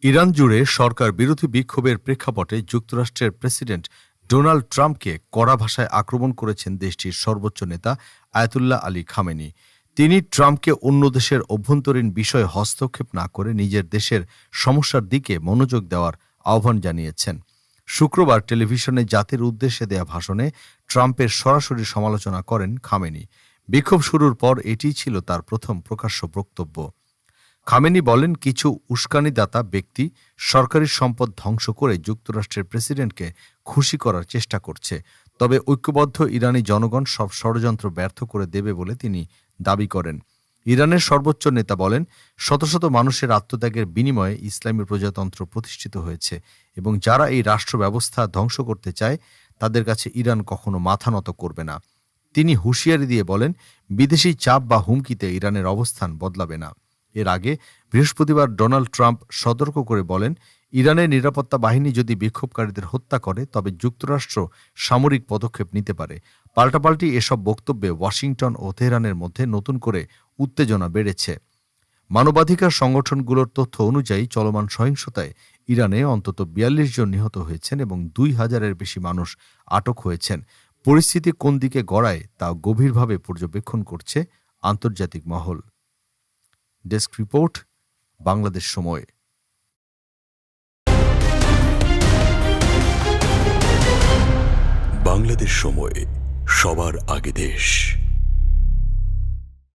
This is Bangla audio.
ইরান জুড়ে সরকার বিরোধী বিক্ষোভের প্রেক্ষাপটে যুক্তরাষ্ট্রের প্রেসিডেন্ট ডোনাল্ড ট্রাম্পকে কড়া ভাষায় আক্রমণ করেছেন দেশটির সর্বোচ্চ নেতা আয়াতুল্লাহ আলী খামেনি। তিনি ট্রাম্পকে অন্য দেশের অভ্যন্তরীণ বিষয়ে হস্তক্ষেপ না করে নিজের দেশের সমস্যার দিকে মনোযোগ দেওয়ার আহ্বান জানিয়েছেন। শুক্রবার টেলিভিশনে জাতির উদ্দেশ্যে দেয়া ভাষণে ট্রাম্পের সরাসরি সমালোচনা করেন খামেনি। বিক্ষোভ শুরুর পর এটিই ছিল তার প্রথম প্রকাশ্য বক্তব্য। খামেনি বলেন, কিছু উস্কানিদাতা ব্যক্তি সরকারি সম্পদ ধ্বংস করে যুক্তরাষ্ট্রের প্রেসিডেন্টকে খুশি করার চেষ্টা করছে, তবে ঐক্যবদ্ধ ইরানি জনগণ সব ষড়যন্ত্র ব্যর্থ করে দেবে বলে তিনি দাবি করেন। ইরানের সর্বোচ্চ নেতা বলেন, শত শত মানুষের আত্মত্যাগের বিনিময়ে ইসলামী প্রজাতন্ত্র প্রতিষ্ঠিত হয়েছে এবং যারা এই রাষ্ট্র ব্যবস্থা ধ্বংস করতে চায় তাদের কাছে ইরান কখনো মাথা নত করবে না। তিনি হুঁশিয়ারি দিয়ে বলেন, বিদেশি চাপ বা হুমকিতে ইরানের অবস্থান বদলাবে না। এর আগে বৃহস্পতিবার ডোনাল্ড ট্রাম্প সতর্ক করে বলেন, ইরানের নিরাপত্তা বাহিনী যদি বিক্ষোভকারীদের হত্যা করে তবে যুক্তরাষ্ট্র সামরিক পদক্ষেপ নিতে পারে। পাল্টাপাল্টি এসব বক্তব্যে ওয়াশিংটন ও তেহরানের মধ্যে নতুন করে উত্তেজনা বেড়েছে। মানবাধিকার সংগঠনগুলোর তথ্য অনুযায়ী চলমান সহিংসতায় ইরানে অন্তত ৪২ জন নিহত হয়েছেন এবং ২,০০০-এর বেশি মানুষ আটক হয়েছেন। পরিস্থিতি কোন দিকে গড়ায় তা গভীরভাবে পর্যবেক্ষণ করছে আন্তর্জাতিক মহল। ডেস্ক রিপোর্ট, বাংলাদেশ সময়। বাংলাদেশ সময়, সবার আগে দেশ।